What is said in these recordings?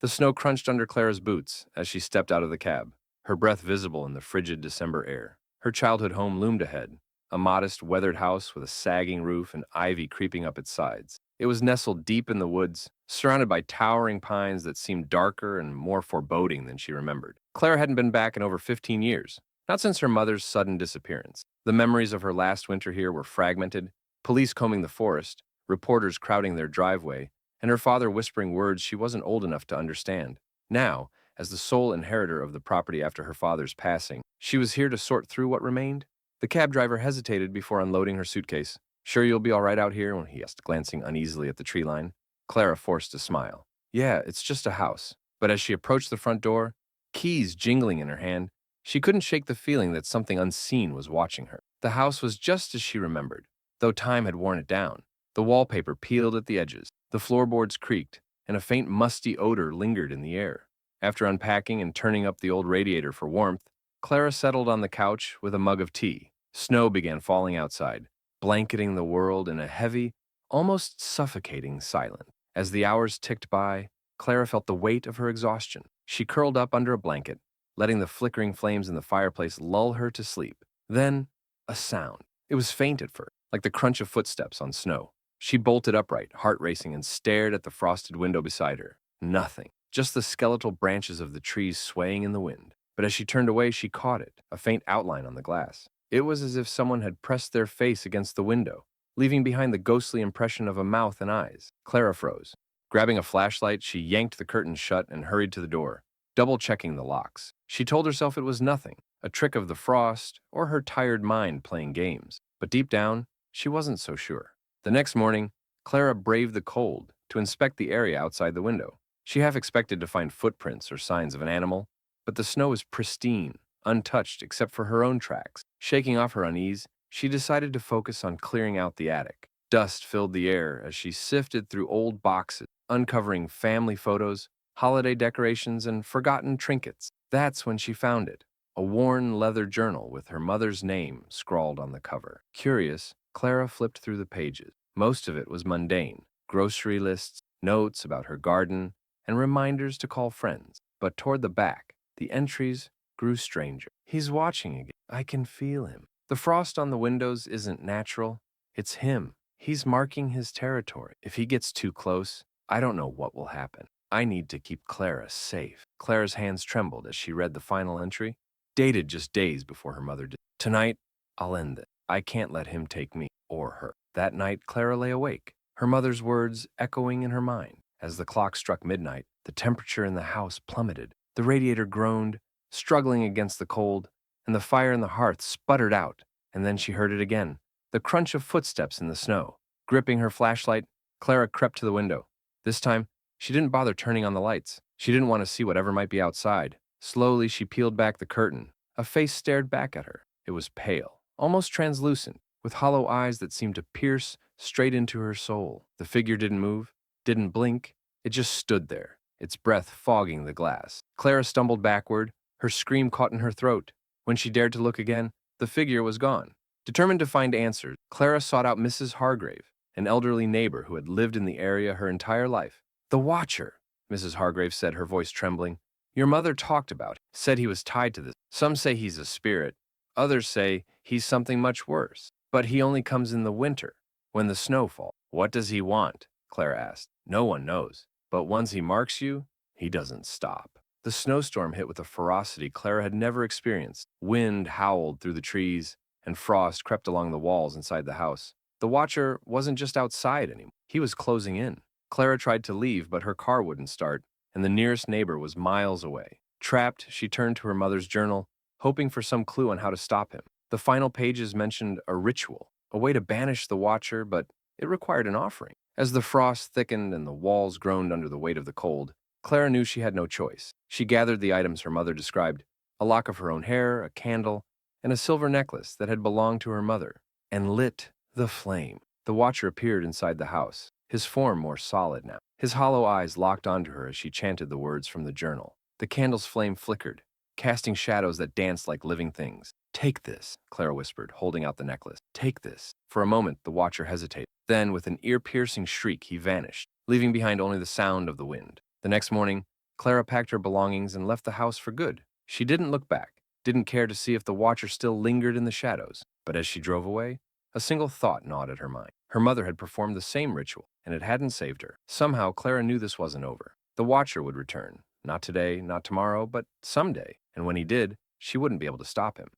The snow crunched under Clara's boots as she stepped out of the cab, her breath visible in the frigid December air. Her childhood home loomed ahead, a modest, weathered house with a sagging roof and ivy creeping up its sides. It was nestled deep in the woods, surrounded by towering pines that seemed darker and more foreboding than she remembered. Clara hadn't been back in over 15 years, not since her mother's sudden disappearance. The memories of her last winter here were fragmented, police combing the forest, reporters crowding their driveway, and her father whispering words she wasn't old enough to understand. Now, as the sole inheritor of the property after her father's passing, she was here to sort through what remained. The cab driver hesitated before unloading her suitcase. "Sure you'll be all right out here?" he asked, glancing uneasily at the tree line. Clara forced a smile. "Yeah, it's just a house." But as she approached the front door, keys jingling in her hand, she couldn't shake the feeling that something unseen was watching her. The house was just as she remembered, though time had worn it down. The wallpaper peeled at the edges, the floorboards creaked, and a faint musty odor lingered in the air. After unpacking and turning up the old radiator for warmth, Clara settled on the couch with a mug of tea. Snow began falling outside, blanketing the world in a heavy, almost suffocating silence. As the hours ticked by, Clara felt the weight of her exhaustion. She curled up under a blanket, letting the flickering flames in the fireplace lull her to sleep. Then, a sound. It was faint at first, like the crunch of footsteps on snow. She bolted upright, heart racing, and stared at the frosted window beside her. Nothing. Just the skeletal branches of the trees swaying in the wind. But as she turned away, she caught it, a faint outline on the glass. It was as if someone had pressed their face against the window, leaving behind the ghostly impression of a mouth and eyes. Clara froze. Grabbing a flashlight, she yanked the curtains shut and hurried to the door, double-checking the locks. She told herself it was nothing, a trick of the frost or her tired mind playing games. But deep down, she wasn't so sure. The next morning, Clara braved the cold to inspect the area outside the window. She half expected to find footprints or signs of an animal, but the snow was pristine, untouched except for her own tracks. Shaking off her unease, she decided to focus on clearing out the attic. Dust filled the air as she sifted through old boxes, uncovering family photos, holiday decorations, and forgotten trinkets. That's when she found it, a worn leather journal with her mother's name scrawled on the cover. Curious, Clara flipped through the pages. Most of it was mundane, grocery lists, notes about her garden, and reminders to call friends. But toward the back, the entries grew stranger. "He's watching again. I can feel him. The frost on the windows isn't natural. It's him. He's marking his territory. If he gets too close, I don't know what will happen. I need to keep Clara safe." Clara's hands trembled as she read the final entry, dated just days before her mother did. "Tonight, I'll end this. I can't let him take me or her." That night, Clara lay awake, her mother's words echoing in her mind. As the clock struck midnight, the temperature in the house plummeted. The radiator groaned, struggling against the cold, and the fire in the hearth sputtered out. And then she heard it again, the crunch of footsteps in the snow. Gripping her flashlight, Clara crept to the window. This time, she didn't bother turning on the lights. She didn't want to see whatever might be outside. Slowly, she peeled back the curtain. A face stared back at her. It was pale, almost translucent, with hollow eyes that seemed to pierce straight into her soul. The figure didn't move, didn't blink. It just stood there, its breath fogging the glass. Clara stumbled backward, her scream caught in her throat. When she dared to look again, the figure was gone. Determined to find answers, Clara sought out Mrs. Hargrave, an elderly neighbor who had lived in the area her entire life. "The Watcher," Mrs. Hargrave said, her voice trembling. "Your mother talked about him, said he was tied to this. Some say he's a spirit, others say he's something much worse. But he only comes in the winter, when the snow falls." "What does he want?" Clara asked. "No one knows. But once he marks you, he doesn't stop." The snowstorm hit with a ferocity Clara had never experienced. Wind howled through the trees, and frost crept along the walls inside the house. The Watcher wasn't just outside anymore. He was closing in. Clara tried to leave, but her car wouldn't start, and the nearest neighbor was miles away. Trapped, she turned to her mother's journal, hoping for some clue on how to stop him. The final pages mentioned a ritual, a way to banish the Watcher, but it required an offering. As the frost thickened and the walls groaned under the weight of the cold, Clara knew she had no choice. She gathered the items her mother described, a lock of her own hair, a candle, and a silver necklace that had belonged to her mother, and lit the flame. The Watcher appeared inside the house, his form more solid now. His hollow eyes locked onto her as she chanted the words from the journal. The candle's flame flickered, casting shadows that danced like living things. "Take this," Clara whispered, holding out the necklace. "Take this." For a moment, the Watcher hesitated. Then, with an ear-piercing shriek, he vanished, leaving behind only the sound of the wind. The next morning, Clara packed her belongings and left the house for good. She didn't look back, didn't care to see if the watcher still lingered in the shadows. But as she drove away, a single thought gnawed at her mind. Her mother had performed the same ritual, and it hadn't saved her. Somehow, Clara knew this wasn't over. The watcher would return. Not today, not tomorrow, but someday. And when he did, she wouldn't be able to stop him.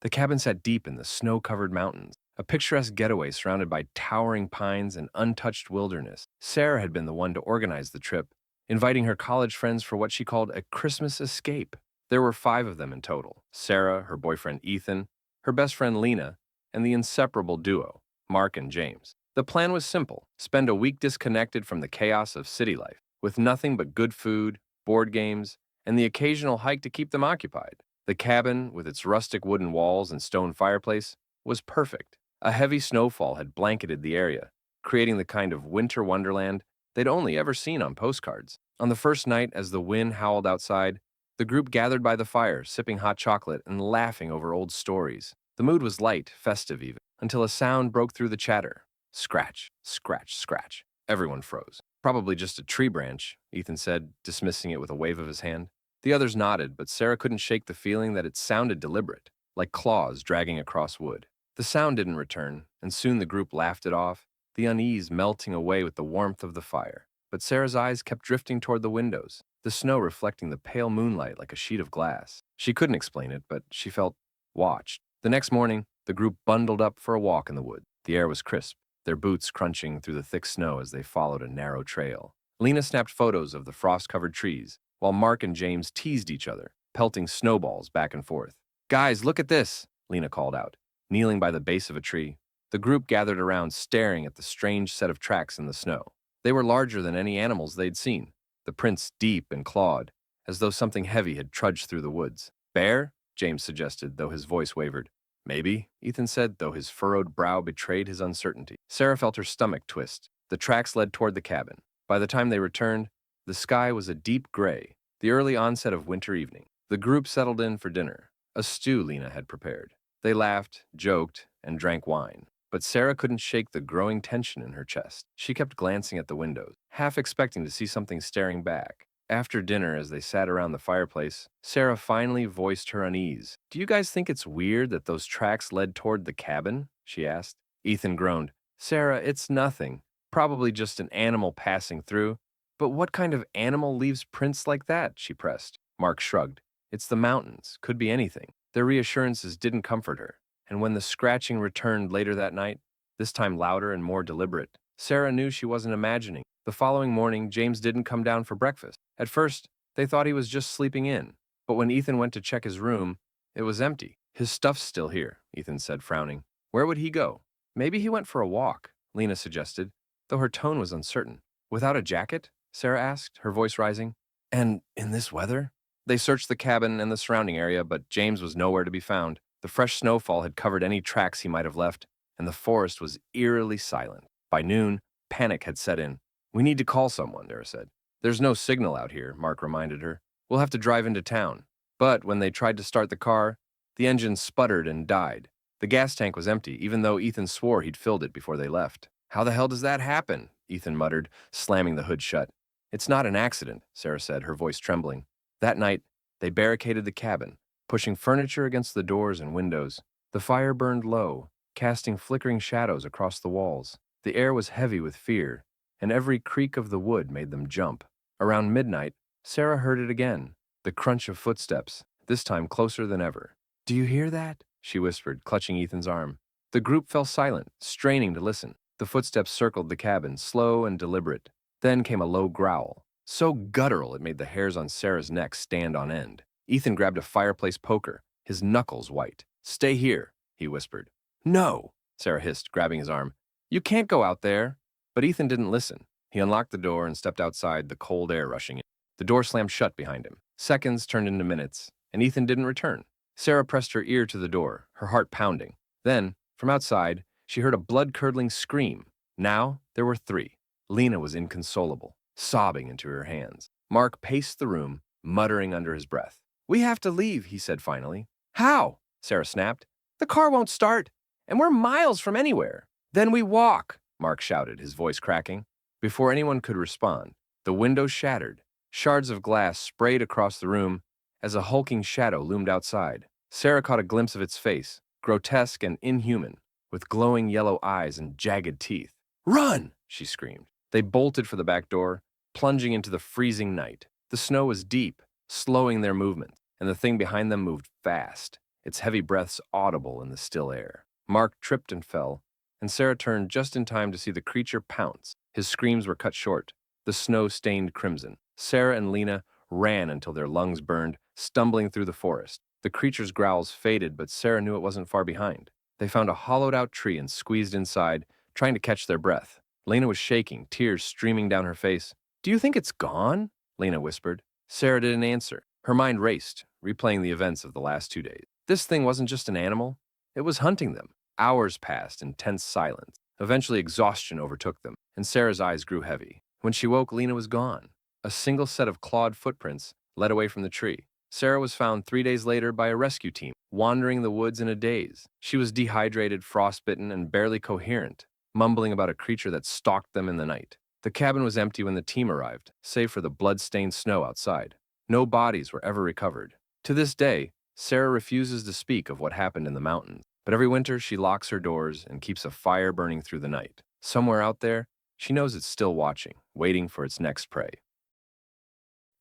The cabin sat deep in the snow-covered mountains, a picturesque getaway surrounded by towering pines and untouched wilderness. Sarah had been the one to organize the trip, inviting her college friends for what she called a Christmas escape. There were 5 of them in total: Sarah, her boyfriend Ethan, her best friend Lena, and the inseparable duo, Mark and James. The plan was simple: spend a week disconnected from the chaos of city life, with nothing but good food, board games, and the occasional hike to keep them occupied. The cabin, with its rustic wooden walls and stone fireplace, was perfect. A heavy snowfall had blanketed the area, creating the kind of winter wonderland they'd only ever seen on postcards. On the first night, as the wind howled outside, the group gathered by the fire, sipping hot chocolate and laughing over old stories. The mood was light, festive even, until a sound broke through the chatter. Scratch, scratch, scratch. Everyone froze. Probably just a tree branch, Ethan said, dismissing it with a wave of his hand. The others nodded, but Sarah couldn't shake the feeling that it sounded deliberate, like claws dragging across wood. The sound didn't return, and soon the group laughed it off, the unease melting away with the warmth of the fire. But Sarah's eyes kept drifting toward the windows, the snow reflecting the pale moonlight like a sheet of glass. She couldn't explain it, but she felt watched. The next morning, the group bundled up for a walk in the woods. The air was crisp, their boots crunching through the thick snow as they followed a narrow trail. Lena snapped photos of the frost-covered trees, while Mark and James teased each other, pelting snowballs back and forth. "Guys, look at this," Lena called out. Kneeling by the base of a tree, the group gathered around staring at the strange set of tracks in the snow. They were larger than any animals they'd seen, the prints deep and clawed, as though something heavy had trudged through the woods. "Bear?" James suggested, though his voice wavered. "Maybe," Ethan said, though his furrowed brow betrayed his uncertainty. Sarah felt her stomach twist. The tracks led toward the cabin. By the time they returned, the sky was a deep gray, the early onset of winter evening. The group settled in for dinner, a stew Lena had prepared. They laughed, joked, and drank wine. But Sarah couldn't shake the growing tension in her chest. She kept glancing at the windows, half expecting to see something staring back. After dinner, as they sat around the fireplace, Sarah finally voiced her unease. "Do you guys think it's weird that those tracks led toward the cabin?" she asked. Ethan groaned. "Sarah, it's nothing. Probably just an animal passing through." "But what kind of animal leaves prints like that?" she pressed. Mark shrugged. "It's the mountains. Could be anything." Their reassurances didn't comfort her, and when the scratching returned later that night, this time louder and more deliberate, Sarah knew she wasn't imagining. The following morning, James didn't come down for breakfast. At first, they thought he was just sleeping in, but when Ethan went to check his room, it was empty. "His stuff's still here," Ethan said, frowning. "Where would he go?" "Maybe he went for a walk," Lena suggested, though her tone was uncertain. "Without a jacket?" Sarah asked, her voice rising. "And in this weather?" They searched the cabin and the surrounding area, but James was nowhere to be found. The fresh snowfall had covered any tracks he might have left, and the forest was eerily silent. By noon, panic had set in. "We need to call someone," Sarah said. "There's no signal out here," Mark reminded her. "We'll have to drive into town." But when they tried to start the car, the engine sputtered and died. The gas tank was empty, even though Ethan swore he'd filled it before they left. "How the hell does that happen?" Ethan muttered, slamming the hood shut. "It's not an accident," Sarah said, her voice trembling. That night, they barricaded the cabin, pushing furniture against the doors and windows. The fire burned low, casting flickering shadows across the walls. The air was heavy with fear, and every creak of the wood made them jump. Around midnight, Sarah heard it again, the crunch of footsteps, this time closer than ever. "Do you hear that?" she whispered, clutching Ethan's arm. The group fell silent, straining to listen. The footsteps circled the cabin, slow and deliberate. Then came a low growl, so guttural it made the hairs on Sarah's neck stand on end. Ethan grabbed a fireplace poker, his knuckles white. "Stay here," he whispered. "No," Sarah hissed, grabbing his arm. "You can't go out there." But Ethan didn't listen. He unlocked the door and stepped outside, the cold air rushing in. The door slammed shut behind him. Seconds turned into minutes, and Ethan didn't return. Sarah pressed her ear to the door, her heart pounding. Then, from outside, she heard a blood-curdling scream. Now, there were 3. Lena was inconsolable, sobbing into her hands. Mark paced the room, muttering under his breath. "We have to leave," he said finally. "How?" Sarah snapped. "The car won't start, and we're miles from anywhere." "Then we walk," Mark shouted, his voice cracking. Before anyone could respond, the window shattered, Shards of glass sprayed across the room as a hulking shadow loomed outside. Sarah caught a glimpse of its face, grotesque and inhuman, with glowing yellow eyes and jagged teeth. "Run!" she screamed. They bolted for the back door, plunging into the freezing night. The snow was deep, slowing their movement, and the thing behind them moved fast, its heavy breaths audible in the still air. Mark tripped and fell, and Sarah turned just in time to see the creature pounce. His screams were cut short, the snow stained crimson. Sarah and Lena ran until their lungs burned, stumbling through the forest. The creature's growls faded, but Sarah knew it wasn't far behind. They found a hollowed-out tree and squeezed inside, trying to catch their breath. Lena was shaking, tears streaming down her face. "Do you think it's gone?" Lena whispered. Sarah didn't answer. Her mind raced, replaying the events of the last 2 days. This thing wasn't just an animal. It was hunting them. Hours passed in tense silence. Eventually, exhaustion overtook them, and Sarah's eyes grew heavy. When she woke, Lena was gone. A single set of clawed footprints led away from the tree. Sarah was found 3 days later by a rescue team, wandering the woods in a daze. She was dehydrated, frostbitten, and barely coherent, mumbling about a creature that stalked them in the night. The cabin was empty when the team arrived, save for the blood-stained snow outside. No bodies were ever recovered. To this day, Sarah refuses to speak of what happened in the mountains, but every winter she locks her doors and keeps a fire burning through the night. Somewhere out there, she knows it's still watching, waiting for its next prey.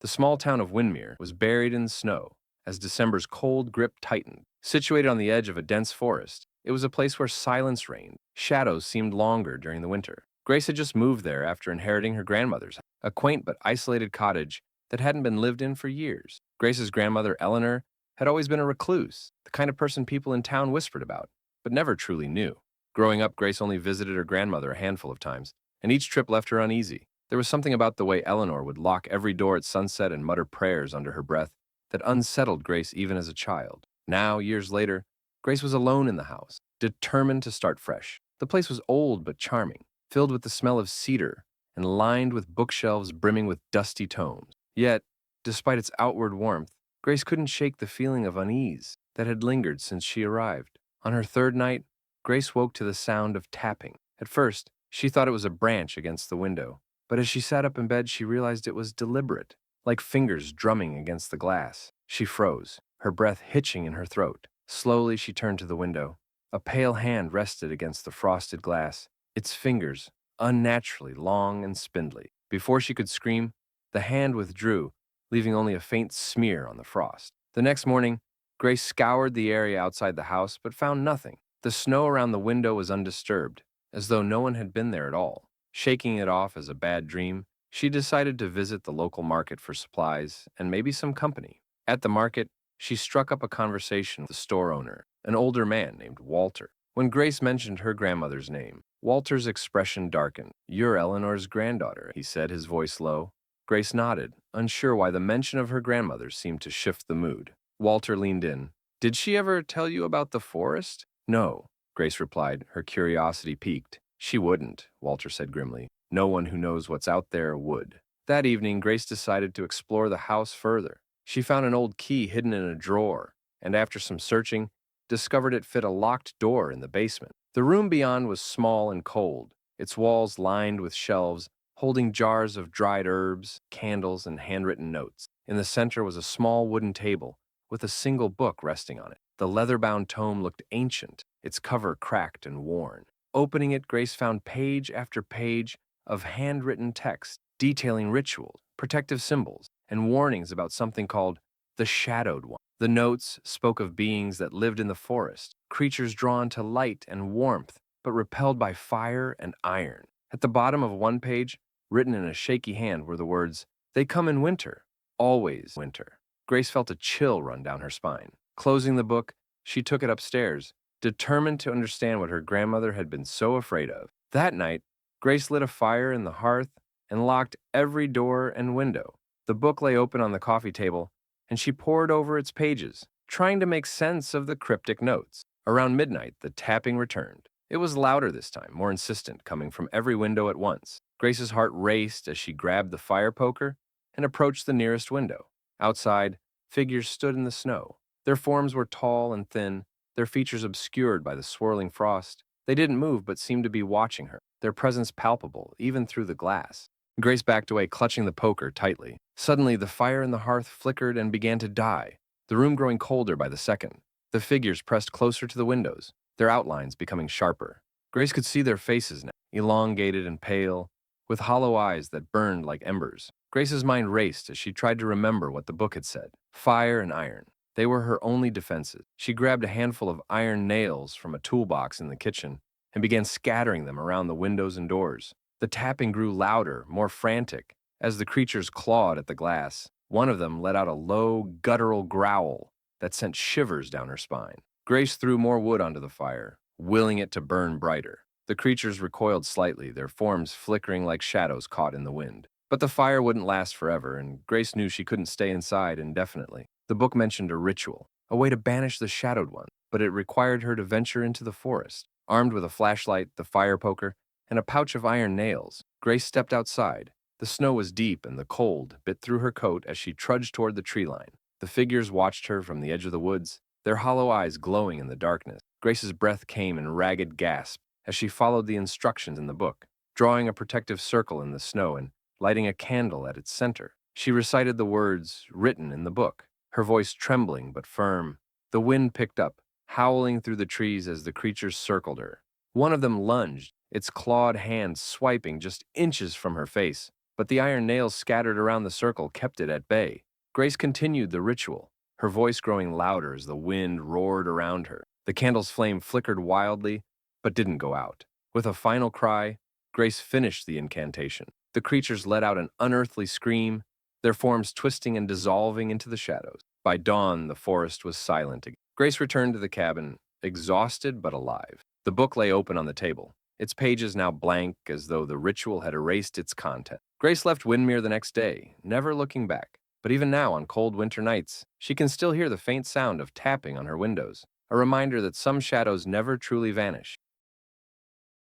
The small town of Windermere was buried in snow as December's cold grip tightened. Situated on the edge of a dense forest, it was a place where silence reigned. Shadows seemed longer during the winter. Grace had just moved there after inheriting her grandmother's house, a quaint but isolated cottage that hadn't been lived in for years. Grace's grandmother, Eleanor, had always been a recluse, the kind of person people in town whispered about, but never truly knew. Growing up, Grace only visited her grandmother a handful of times, and each trip left her uneasy. There was something about the way Eleanor would lock every door at sunset and mutter prayers under her breath that unsettled Grace even as a child. Now, years later, Grace was alone in the house, determined to start fresh. The place was old but charming, filled with the smell of cedar and lined with bookshelves brimming with dusty tomes. Yet, despite its outward warmth, Grace couldn't shake the feeling of unease that had lingered since she arrived. On her third night, Grace woke to the sound of tapping. At first, she thought it was a branch against the window, but as she sat up in bed, she realized it was deliberate, like fingers drumming against the glass. She froze, her breath hitching in her throat. Slowly, she turned to the window. A pale hand rested against the frosted glass, its fingers unnaturally long and spindly. Before she could scream, the hand withdrew, leaving only a faint smear on the frost. The next morning, Grace scoured the area outside the house but found nothing. The snow around the window was undisturbed, as though no one had been there at all. Shaking it off as a bad dream, she decided to visit the local market for supplies and maybe some company. At the market, she struck up a conversation with the store owner, an older man named Walter. When Grace mentioned her grandmother's name, Walter's expression darkened. "You're Eleanor's granddaughter," he said, his voice low. Grace nodded, unsure why the mention of her grandmother seemed to shift the mood. Walter leaned in. "Did she ever tell you about the forest?" "No," Grace replied, her curiosity piqued. "She wouldn't," Walter said grimly. "No one who knows what's out there would." That evening, Grace decided to explore the house further. She found an old key hidden in a drawer, and after some searching, discovered it fit a locked door in the basement. The room beyond was small and cold, its walls lined with shelves holding jars of dried herbs, candles, and handwritten notes. In the center was a small wooden table with a single book resting on it. The leather-bound tome looked ancient, its cover cracked and worn. Opening it, Grace found page after page of handwritten text detailing rituals, protective symbols, and warnings about something called the Shadowed One. The notes spoke of beings that lived in the forest, creatures drawn to light and warmth, but repelled by fire and iron. At the bottom of one page, written in a shaky hand, were the words, "They come in winter, always winter." Grace felt a chill run down her spine. Closing the book, she took it upstairs, determined to understand what her grandmother had been so afraid of. That night, Grace lit a fire in the hearth and locked every door and window. The book lay open on the coffee table, and she pored over its pages, trying to make sense of the cryptic notes. Around midnight, the tapping returned. It was louder this time, more insistent, coming from every window at once. Grace's heart raced as she grabbed the fire poker and approached the nearest window. Outside, figures stood in the snow. Their forms were tall and thin, their features obscured by the swirling frost. They didn't move but seemed to be watching her, their presence palpable even through the glass. Grace backed away, clutching the poker tightly. Suddenly, the fire in the hearth flickered and began to die, the room growing colder by the second. The figures pressed closer to the windows, their outlines becoming sharper. Grace could see their faces now, elongated and pale, with hollow eyes that burned like embers. Grace's mind raced as she tried to remember what the book had said. Fire and iron. They were her only defenses. She grabbed a handful of iron nails from a toolbox in the kitchen and began scattering them around the windows and doors. The tapping grew louder, more frantic, as the creatures clawed at the glass. One of them let out a low, guttural growl that sent shivers down her spine. Grace threw more wood onto the fire, willing it to burn brighter. The creatures recoiled slightly, their forms flickering like shadows caught in the wind. But the fire wouldn't last forever, and Grace knew she couldn't stay inside indefinitely. The book mentioned a ritual, a way to banish the shadowed one, but it required her to venture into the forest. Armed with a flashlight, the fire poker, and a pouch of iron nails, Grace stepped outside. The snow was deep and the cold bit through her coat as she trudged toward the tree line. The figures watched her from the edge of the woods, their hollow eyes glowing in the darkness. Grace's breath came in ragged gasps as she followed the instructions in the book, drawing a protective circle in the snow and lighting a candle at its center. She recited the words written in the book, her voice trembling but firm. The wind picked up, howling through the trees as the creatures circled her. One of them lunged, its clawed hand swiping just inches from her face, but the iron nails scattered around the circle kept it at bay. Grace continued the ritual, her voice growing louder as the wind roared around her. The candle's flame flickered wildly, but didn't go out. With a final cry, Grace finished the incantation. The creatures let out an unearthly scream, their forms twisting and dissolving into the shadows. By dawn, the forest was silent again. Grace returned to the cabin, exhausted but alive. The book lay open on the table, its pages now blank as though the ritual had erased its content. Grace left Windmere the next day, never looking back. But even now, on cold winter nights, she can still hear the faint sound of tapping on her windows, a reminder that some shadows never truly vanish.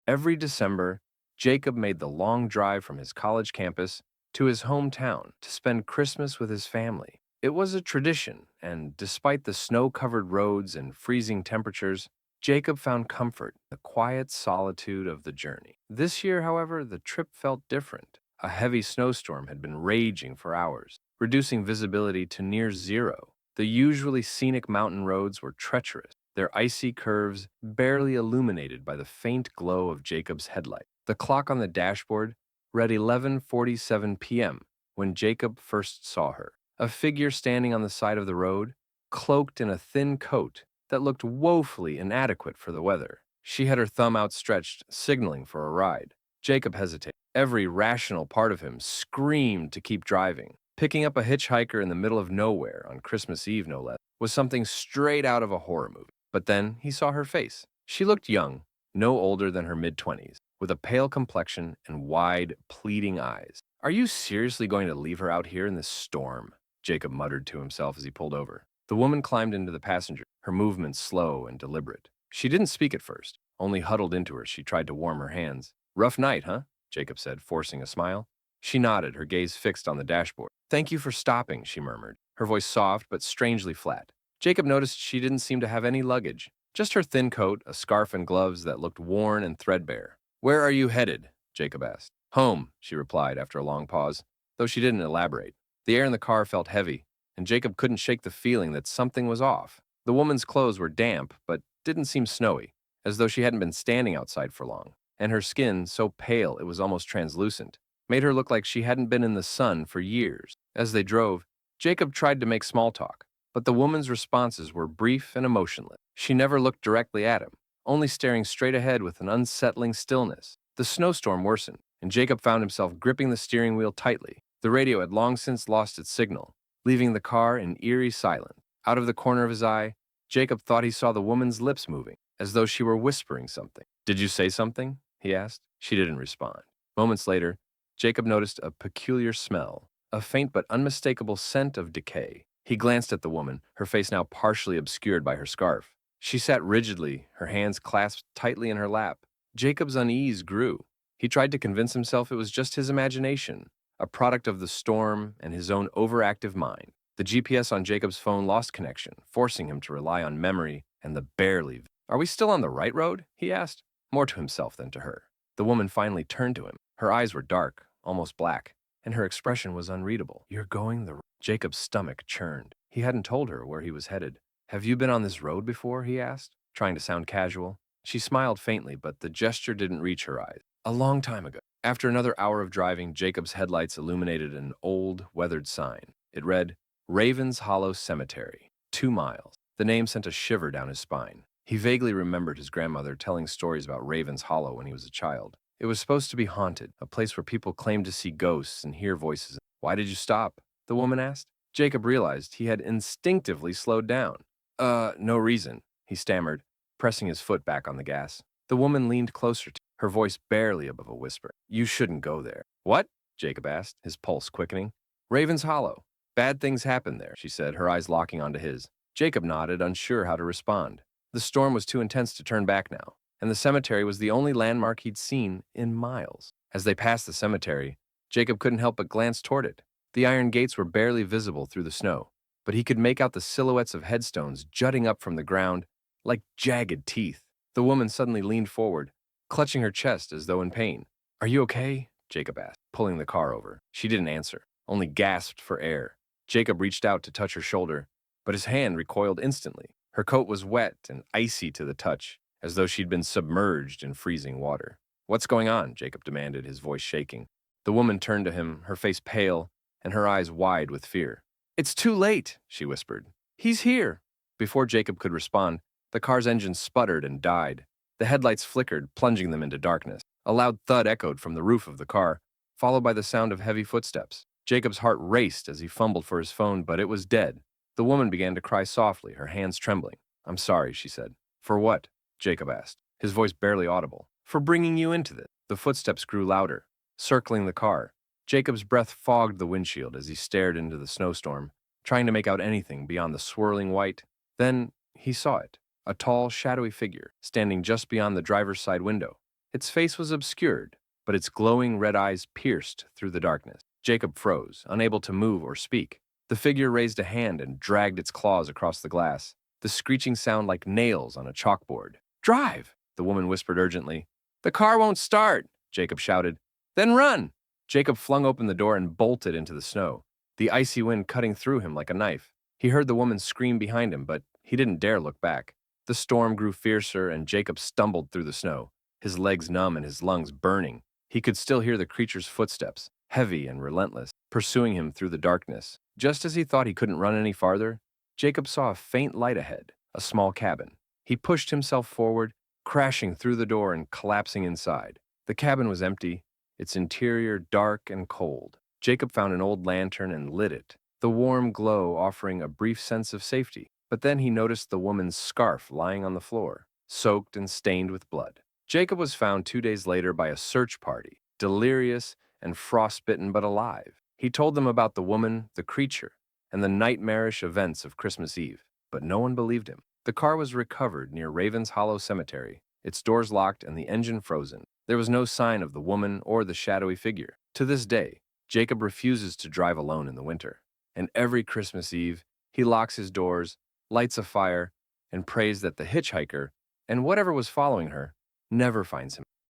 Every December, Jacob made the long drive from his college campus to his hometown to spend Christmas with his family. It was a tradition, and despite the snow-covered roads and freezing temperatures, Jacob found comfort in the quiet solitude of the journey. This year, however, the trip felt different. A heavy snowstorm had been raging for hours, reducing visibility to near zero. The usually scenic mountain roads were treacherous, their icy curves barely illuminated by the faint glow of Jacob's headlight. The clock on the dashboard read 11:47 p.m. when Jacob first saw her, a figure standing on the side of the road, cloaked in a thin coat that looked woefully inadequate for the weather. She had her thumb outstretched, signaling for a ride. Jacob hesitated. Every rational part of him screamed to keep driving. Picking up a hitchhiker in the middle of nowhere on Christmas Eve, no less, was something straight out of a horror movie. But then he saw her face. She looked young, no older than her mid-20s, with a pale complexion and wide, pleading eyes. "Are you seriously going to leave her out here in this storm?" Jacob muttered to himself as he pulled over. The woman climbed into the passenger, her movements slow and deliberate. She didn't speak at first, only huddled into her. She tried to warm her hands. "Rough night, huh?" Jacob said, forcing a smile. She nodded, her gaze fixed on the dashboard. "Thank you for stopping," she murmured, her voice soft but strangely flat. Jacob noticed she didn't seem to have any luggage, just her thin coat, a scarf and gloves that looked worn and threadbare. "Where are you headed?" Jacob asked. "Home," she replied after a long pause, though she didn't elaborate. The air in the car felt heavy, and Jacob couldn't shake the feeling that something was off. The woman's clothes were damp, but didn't seem snowy, as though she hadn't been standing outside for long, and her skin, so pale it was almost translucent, made her look like she hadn't been in the sun for years. As they drove, Jacob tried to make small talk, but the woman's responses were brief and emotionless. She never looked directly at him, only staring straight ahead with an unsettling stillness. The snowstorm worsened, and Jacob found himself gripping the steering wheel tightly. The radio had long since lost its signal, leaving the car in eerie silence. Out of the corner of his eye, Jacob thought he saw the woman's lips moving, as though she were whispering something. "Did you say something?" he asked. She didn't respond. Moments later, Jacob noticed a peculiar smell, a faint but unmistakable scent of decay. He glanced at the woman, her face now partially obscured by her scarf. She sat rigidly, her hands clasped tightly in her lap. Jacob's unease grew. He tried to convince himself it was just his imagination, a product of the storm and his own overactive mind. The GPS on Jacob's phone lost connection, forcing him to rely on memory and the barely. "Are we still on the right road?" he asked, more to himself than to her. The woman finally turned to him. Her eyes were dark, almost black, and her expression was unreadable. "You're going the—" Jacob's stomach churned. He hadn't told her where he was headed. "Have you been on this road before?" he asked, trying to sound casual. She smiled faintly, but the gesture didn't reach her eyes. "A long time ago." After another hour of driving, Jacob's headlights illuminated an old, weathered sign. It read, "Ravens Hollow Cemetery, 2 miles." The name sent a shiver down his spine. He vaguely remembered his grandmother telling stories about Ravens Hollow when he was a child. It was supposed to be haunted, a place where people claimed to see ghosts and hear voices. "Why did you stop?" the woman asked. Jacob realized he had instinctively slowed down. No reason," he stammered, pressing his foot back on the gas. The woman leaned closer to him, her voice barely above a whisper. "You shouldn't go there." "What?" Jacob asked, his pulse quickening. "Ravens Hollow. Bad things happen there," she said, her eyes locking onto his. Jacob nodded, unsure how to respond. The storm was too intense to turn back now, and the cemetery was the only landmark he'd seen in miles. As they passed the cemetery, Jacob couldn't help but glance toward it. The iron gates were barely visible through the snow, but he could make out the silhouettes of headstones jutting up from the ground like jagged teeth. The woman suddenly leaned forward, clutching her chest as though in pain. "Are you okay?" Jacob asked, pulling the car over. She didn't answer, only gasped for air. Jacob reached out to touch her shoulder, but his hand recoiled instantly. Her coat was wet and icy to the touch, as though she'd been submerged in freezing water. "What's going on?" Jacob demanded, his voice shaking. The woman turned to him, her face pale and her eyes wide with fear. "It's too late," she whispered. "He's here." Before Jacob could respond, the car's engine sputtered and died. The headlights flickered, plunging them into darkness. A loud thud echoed from the roof of the car, followed by the sound of heavy footsteps. Jacob's heart raced as he fumbled for his phone, but it was dead. The woman began to cry softly, her hands trembling. "I'm sorry," she said. "For what?" Jacob asked, his voice barely audible. "For bringing you into this." The footsteps grew louder, circling the car. Jacob's breath fogged the windshield as he stared into the snowstorm, trying to make out anything beyond the swirling white. Then he saw it, a tall, shadowy figure, standing just beyond the driver's side window. Its face was obscured, but its glowing red eyes pierced through the darkness. Jacob froze, unable to move or speak. The figure raised a hand and dragged its claws across the glass, the screeching sound like nails on a chalkboard. "Drive!" the woman whispered urgently. "The car won't start," Jacob shouted. "Then run!" Jacob flung open the door and bolted into the snow, the icy wind cutting through him like a knife. He heard the woman scream behind him, but he didn't dare look back. The storm grew fiercer, and Jacob stumbled through the snow, his legs numb and his lungs burning. He could still hear the creature's footsteps, heavy and relentless, pursuing him through the darkness. Just as he thought he couldn't run any farther, Jacob saw a faint light ahead, a small cabin. He pushed himself forward, crashing through the door and collapsing inside. The cabin was empty, its interior dark and cold. Jacob found an old lantern and lit it, the warm glow offering a brief sense of safety. But then he noticed the woman's scarf lying on the floor, soaked and stained with blood. Jacob was found 2 days later by a search party, delirious and frostbitten but alive. He told them about the woman, the creature, and the nightmarish events of Christmas Eve, but no one believed him. The car was recovered near Ravens Hollow Cemetery, its doors locked and the engine frozen. There was no sign of the woman or the shadowy figure. To this day, Jacob refuses to drive alone in the winter, and every Christmas Eve, he locks his doors, lights a fire, and prays that the hitchhiker, and whatever was following her, never finds him.